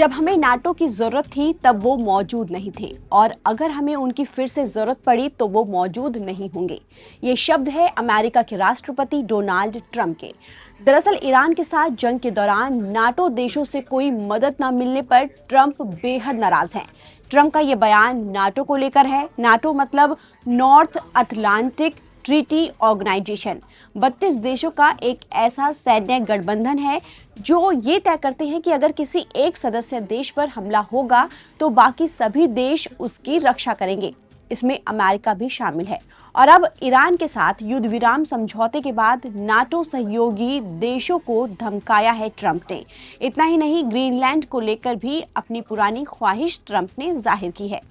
जब हमें नाटो की जरूरत थी तब वो मौजूद नहीं थे और अगर हमें उनकी फिर से जरूरत पड़ी तो वो मौजूद नहीं होंगे। ये शब्द है अमेरिका के राष्ट्रपति डोनाल्ड ट्रंप के। दरअसल ईरान के साथ जंग के दौरान नाटो देशों से कोई मदद न मिलने पर ट्रंप बेहद नाराज हैं। ट्रंप का ये बयान नाटो को लेकर है। नाटो मतलब नॉर्थ अटलांटिक ट्रीटी ऑर्गेनाइजेशन 32 देशों का एक ऐसा सैन्य गठबंधन है जो ये तय करते हैं कि अगर किसी एक सदस्य देश पर हमला होगा तो बाकी सभी देश उसकी रक्षा करेंगे। इसमें अमेरिका भी शामिल है। और अब ईरान के साथ युद्ध विराम समझौते के बाद नाटो सहयोगी देशों को धमकाया है ट्रंप ने। इतना ही नहीं, ग्रीनलैंड को लेकर भी अपनी पुरानी ख्वाहिश ट्रंप ने जाहिर की है।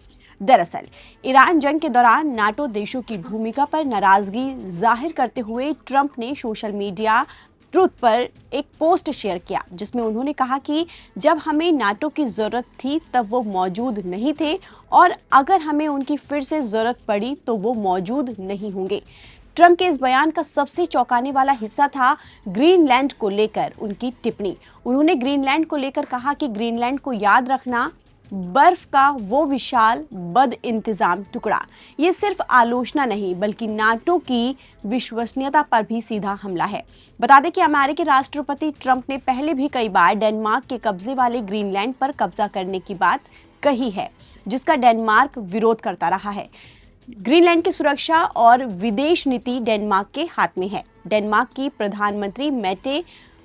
दरअसल ईरान जंग के दौरान नाटो देशों की भूमिका पर नाराजगी जाहिर करते हुए ट्रंप ने सोशल मीडिया ट्रूथ पर एक पोस्ट शेयर किया जिसमें उन्होंने कहा कि जब हमें नाटो की जरूरत थी तब वो मौजूद नहीं थे और अगर हमें उनकी फिर से जरूरत पड़ी तो वो मौजूद नहीं होंगे। ट्रंप के इस बयान का सबसे चौंकाने वाला हिस्सा था ग्रीनलैंड को लेकर उनकी टिप्पणी। उन्होंने ग्रीनलैंड को लेकर कहा कि ग्रीनलैंड को याद रखना बर्फ का वो विशाल बद इंतजाम टुकड़ा ये सिर्फ आलोचना नहीं बल्कि नाटो की विश्वसनीयता पर भी सीधा हमला है। बता दें कि अमेरिकी राष्ट्रपति ट्रंप ने पहले भी कई बार डेनमार्क के कब्जे वाले ग्रीनलैंड पर कब्जा करने की बात कही है जिसका डेनमार्क विरोध करता रहा है। ग्रीनलैंड की सुरक्षा और विदेश नीति डेनमार्क के हाथ में है। डेनमार्क की प्रधानमंत्री मेटे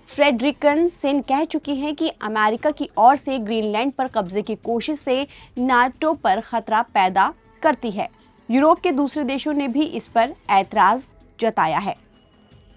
फ्रेडरिकसन कह चुकी हैं कि अमेरिका की ओर से ग्रीनलैंड पर कब्जे की कोशिश से नाटो पर खतरा पैदा करती है। यूरोप के दूसरे देशों ने भी इस पर ऐतराज जताया है।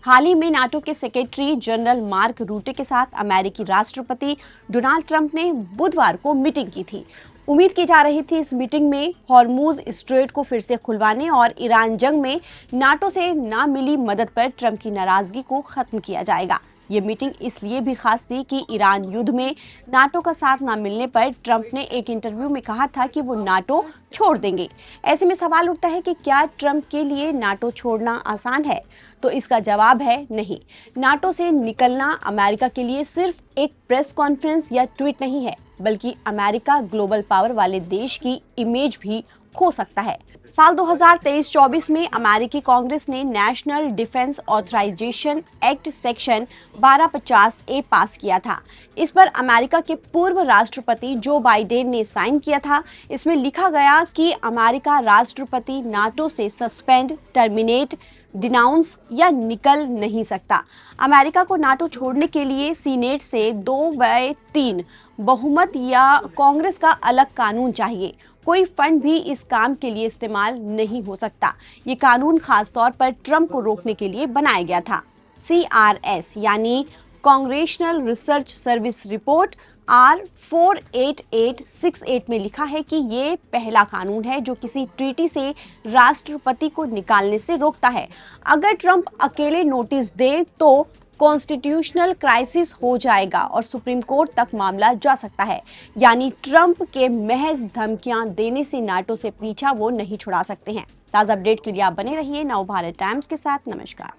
हाल ही में नाटो के सेक्रेटरी जनरल मार्क रूटे के साथ अमेरिकी राष्ट्रपति डोनाल्ड ट्रंप ने बुधवार को मीटिंग की थी। उम्मीद की जा रही थी इस मीटिंग में हॉर्मुज स्ट्रेट को फिर से खुलवाने और ईरान जंग में नाटो से ना मिली मदद पर ट्रंप की नाराजगी को खत्म किया जाएगा। ये मीटिंग इसलिए भी खास थी कि ईरान युद्ध में नाटो का साथ ना मिलने पर ट्रंप ने एक इंटरव्यू में कहा था कि वो नाटो छोड़ देंगे। ऐसे में सवाल उठता है कि क्या ट्रंप के लिए नाटो छोड़ना आसान है? तो इसका जवाब है नहीं। नाटो से निकलना अमेरिका के लिए सिर्फ एक प्रेस कॉन्फ्रेंस या ट्वीट नहीं है बल्कि अमेरिका ग्लोबल पावर वाले देश की इमेज भी खो सकता है। साल 2023-24 में अमेरिकी कांग्रेस ने national defence authorisation act section 1250 A pass किया था। इस पर अमेरिका के पूर्व राष्ट्रपति जो बाइडेन ने साइन किया था। इसमें लिखा गया कि अमेरिका राष्ट्रपति नाटो से सस्पेंड, टर्मिनेट, डिनाउंस या निकल नहीं सकता। अमेरिका को नाटो छोड़ने के लिए सीनेट से 2/3 बहुमत या कांग्रेस का अलग कानून चाहिए। कोई फंड भी इस काम के लिए इस्तेमाल नहीं हो सकता। ये कानून खास तौर पर ट्रंप को रोकने के लिए बनाया गया था। CRS यानी congressional research service report R48868 में लिखा है कि ये पहला कानून है जो किसी ट्रीटी से राष्ट्रपति को निकालने से रोकता है। अगर ट्रंप अकेले नोटिस दे तो कॉन्स्टिट्यूशनल क्राइसिस हो जाएगा और सुप्रीम कोर्ट तक मामला जा सकता है। यानी ट्रंप के महज धमकियां देने से नाटो से पीछा वो नहीं छुड़ा सकते हैं। ताज़ा अपडेट के लिए आप बने रहिए नवभारत टाइम्स के साथ। नमस्कार।